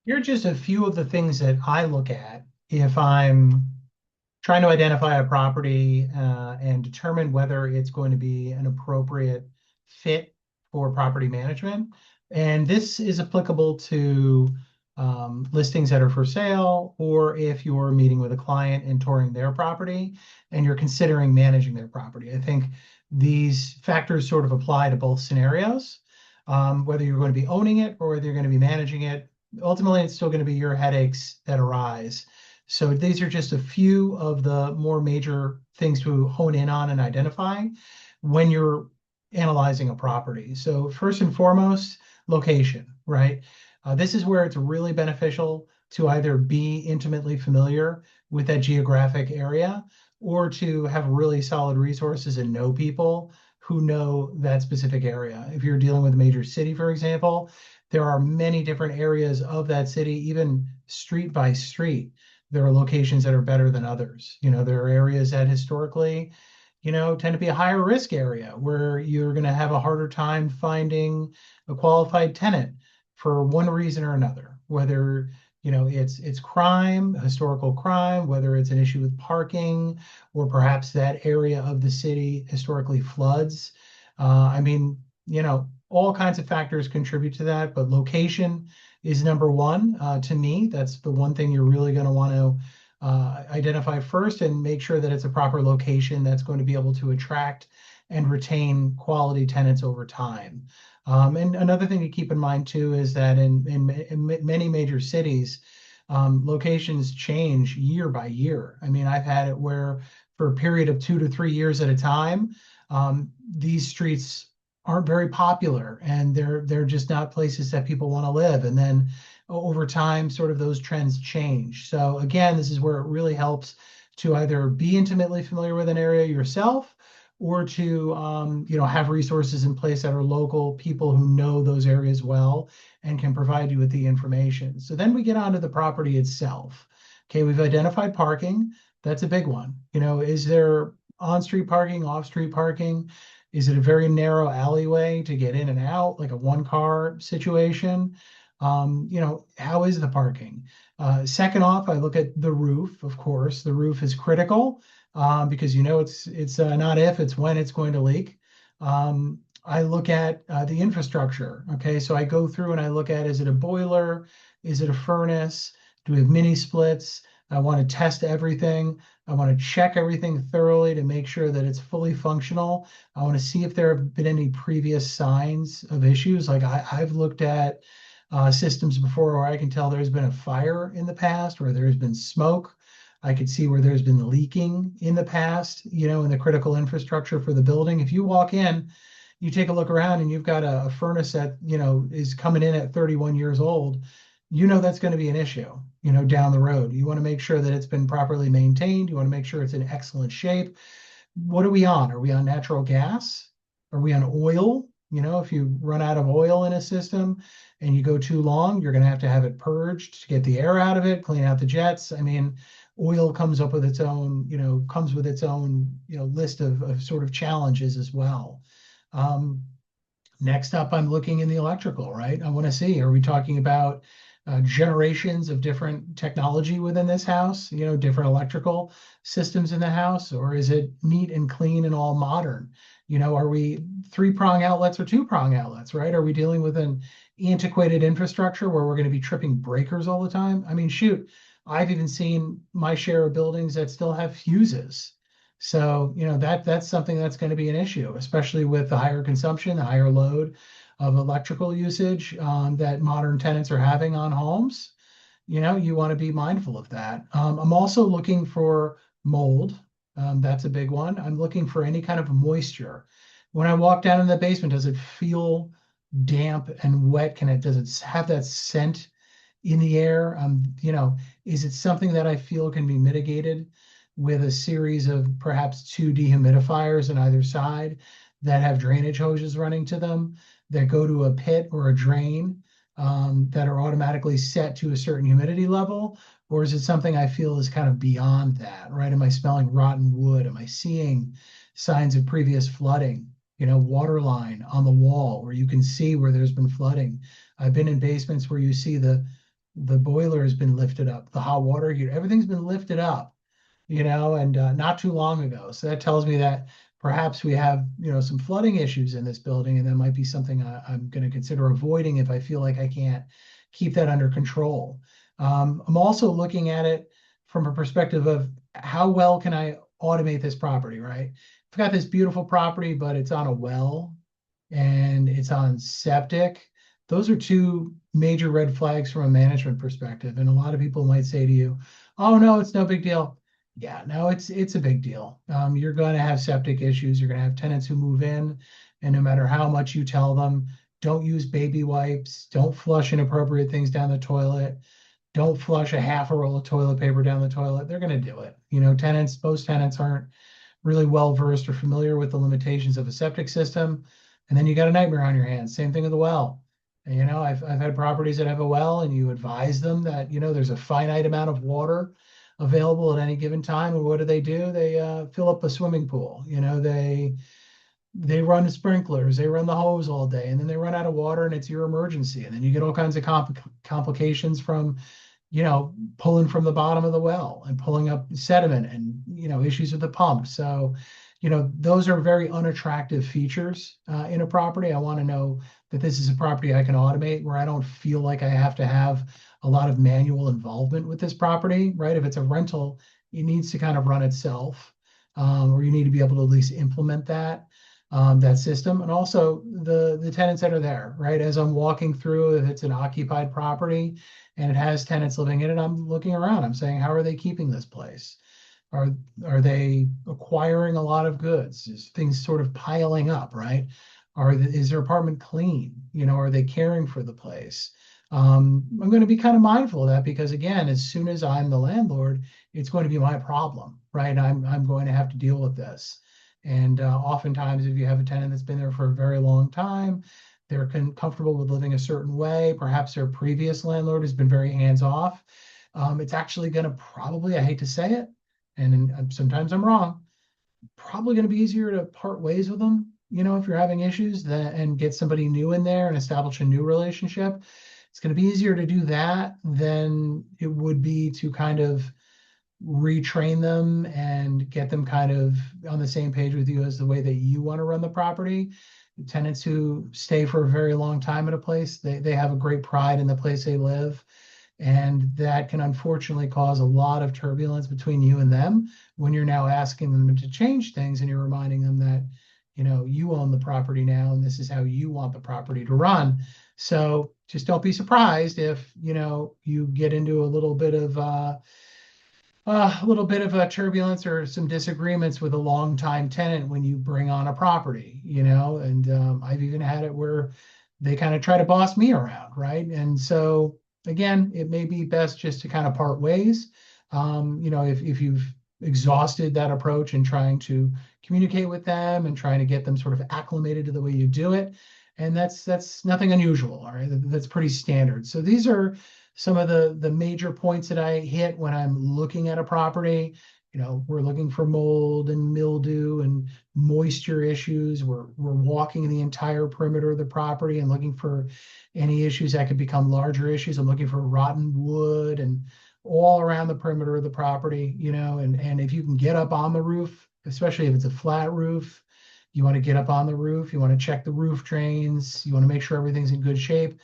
Here are just a few of the things that I look at if I'm trying to identify a property and determine whether it's going to be an appropriate fit for property management. And this is applicable to listings that are for sale, or if you're meeting with a client and touring their property and you're considering managing their property. I think these factors sort of apply to both scenarios, whether you're going to be owning it or whether you're going to be managing it. Ultimately, it's still going to be your headaches that arise. So these are just a few of the more major things to hone in on and identify when you're analyzing a property. So first and foremost, location, right? This is where it's really beneficial to either be intimately familiar with that geographic area or to have really solid resources and know people who know that specific area. If you're dealing with a major city, for example, there are many different areas of that city, even street by street. There are locations that are better than others. There are areas that historically, tend to be a higher risk area where you're going to have a harder time finding a qualified tenant for one reason or another, whether it's crime, historical crime, whether it's an issue with parking, or perhaps that area of the city historically floods. I mean, all kinds of factors contribute to that, but location is number one. To me, that's the one thing you're really going to want to identify first and make sure that it's a proper location that's going to be able to attract and retain quality tenants over time. And another thing to keep in mind too is that in many major cities, locations change year by year. I mean, I've had it where for a period of 2 to 3 years at a time, these streets aren't very popular and they're just not places that people want to live. And then over time, sort of those trends change. So again, this is where it really helps to either be intimately familiar with an area yourself or to have resources in place that are local, people who know those areas well and can provide you with the information. So then we get onto the property itself. Okay, we've identified parking. That's a big one. Is there on-street parking, off-street parking? Is it a very narrow alleyway to get in and out, like a one-car situation? How is the parking? Second off, I look at the roof, of course. The roof is critical because it's not if, it's when it's going to leak. I look at the infrastructure. Okay, so I go through and I look at, is it a boiler? Is it a furnace? Do we have mini splits? I want to test everything. I want to check everything thoroughly to make sure that it's fully functional. I want to see if there have been any previous signs of issues. Like I've looked at systems before where I can tell there's been a fire in the past, where there's been smoke. I could see where there's been leaking in the past, in the critical infrastructure for the building. If you walk in, you take a look around and you've got a furnace that, is coming in at 31 years old, that's going to be an issue, down the road. You want to make sure that it's been properly maintained. You want to make sure it's in excellent shape. What are we on? Are we on natural gas? Are we on oil? If you run out of oil in a system and you go too long, you're going to have it purged to get the air out of it, clean out the jets. I mean, oil comes up with its own, list of sort of challenges as well. Next up, I'm looking in the electrical, right? I want to see, are we talking about generations of different technology within this house, different electrical systems in the house, or is it neat and clean and all modern? Are we three-prong outlets or two-prong outlets, right? Are we dealing with an antiquated infrastructure where we're going to be tripping breakers all the time? I mean, shoot, I've even seen my share of buildings that still have fuses. So, that's something that's going to be an issue, especially with the higher consumption, the higher load of electrical usage that modern tenants are having on homes. You want to be mindful of that. I'm also looking for mold. That's a big one. I'm looking for any kind of moisture. When I walk down in the basement, does it feel damp and wet? Does it have that scent in the air? Is it something that I feel can be mitigated with a series of perhaps two dehumidifiers on either side that have drainage hoses running to them that go to a pit or a drain that are automatically set to a certain humidity level? Or is it something I feel is kind of beyond that, right? Am I smelling rotten wood? Am I seeing signs of previous flooding? Water line on the wall where you can see where there's been flooding. I've been in basements where you see the the boiler has been lifted up, the hot water heater, everything's been lifted up, and not too long ago. So that tells me that perhaps we have, some flooding issues in this building, and that might be something I'm going to consider avoiding if I feel like I can't keep that under control. I'm also looking at it from a perspective of how well can I automate this property, right? I've got this beautiful property, but it's on a well and it's on septic. Those are two major red flags from a management perspective. And a lot of people might say to you, oh, no, it's no big deal. Yeah, no, it's a big deal. You're going to have septic issues. You're going to have tenants who move in, and no matter how much you tell them, don't use baby wipes, don't flush inappropriate things down the toilet, don't flush a half a roll of toilet paper down the toilet, they're going to do it. Most tenants aren't really well versed or familiar with the limitations of a septic system. And then you got a nightmare on your hands. Same thing with the well. And, I've had properties that have a well, and you advise them that, there's a finite amount of water available at any given time. And what do? They fill up a swimming pool. They run sprinklers, they run the hose all day, and then they run out of water, and it's your emergency. And then you get all kinds of complications from, pulling from the bottom of the well and pulling up sediment, and, issues with the pump. So, those are very unattractive features in a property. I want to know that this is a property I can automate, where I don't feel like I have to have a lot of manual involvement with this property, right? If it's a rental, it needs to kind of run itself, or you need to be able to at least implement that system. And also the tenants that are there, right? As I'm walking through, if it's an occupied property and it has tenants living in it, I'm looking around. I'm saying, how are they keeping this place? Are they acquiring a lot of goods? Is things sort of piling up, right? Is their apartment clean? Are they caring for the place? I'm going to be kind of mindful of that, because again, as soon as I'm the landlord, it's going to be my problem, right? I'm going to have to deal with this. And oftentimes, if you have a tenant that's been there for a very long time, they're comfortable with living a certain way. Perhaps their previous landlord has been very hands-off. It's actually going to probably, I hate to say it, and sometimes I'm wrong, probably going to be easier to part ways with them, if you're having issues, and get somebody new in there and establish a new relationship. It's going to be easier to do that than it would be to kind of retrain them and get them kind of on the same page with you as the way that you want to run the property. Tenants who stay for a very long time at a place, they have a great pride in the place they live. And that can unfortunately cause a lot of turbulence between you and them when you're now asking them to change things, and you're reminding them that, you own the property now, and this is how you want the property to run. So just don't be surprised if, you get into a little bit of a turbulence or some disagreements with a longtime tenant when you bring on a property, and I've even had it where they kind of try to boss me around, right? And so again, it may be best just to kind of part ways. If you've exhausted that approach and trying to communicate with them and trying to get them sort of acclimated to the way you do it, and that's nothing unusual, all right? That's pretty standard. So these are some of the major points that I hit when I'm looking at a property. We're looking for mold and mildew and moisture issues. We're walking the entire perimeter of the property and looking for any issues that could become larger issues. I'm looking for rotten wood and all around the perimeter of the property, and if you can get up on the roof, especially if it's a flat roof, you want to get up on the roof, you want to check the roof drains, you want to make sure everything's in good shape.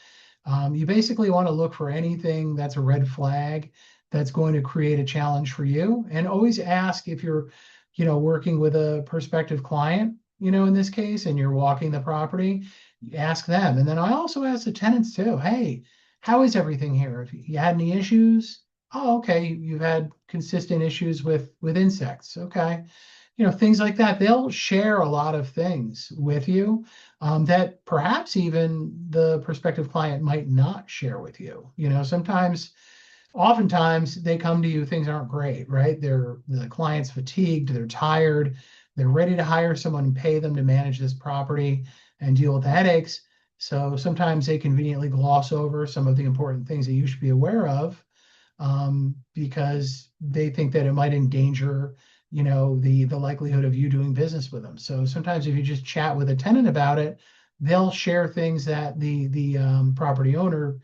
You basically want to look for anything that's a red flag that's going to create a challenge for you. And always ask, if you're, working with a prospective client, in this case, and you're walking the property, ask them. And then I also ask the tenants too, hey, how is everything here? If you had any issues? Oh, okay, you've had consistent issues with insects. Okay. Things like that. They'll share a lot of things with you that perhaps even the prospective client might not share with you. Oftentimes they come to you, things aren't great, right? The client's fatigued, they're tired, they're ready to hire someone and pay them to manage this property and deal with the headaches. So sometimes they conveniently gloss over some of the important things that you should be aware of, because they think that it might endanger the likelihood of you doing business with them. So sometimes if you just chat with a tenant about it, they'll share things that the property owner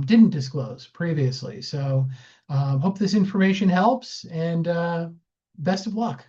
didn't disclose previously. So hope this information helps, and best of luck.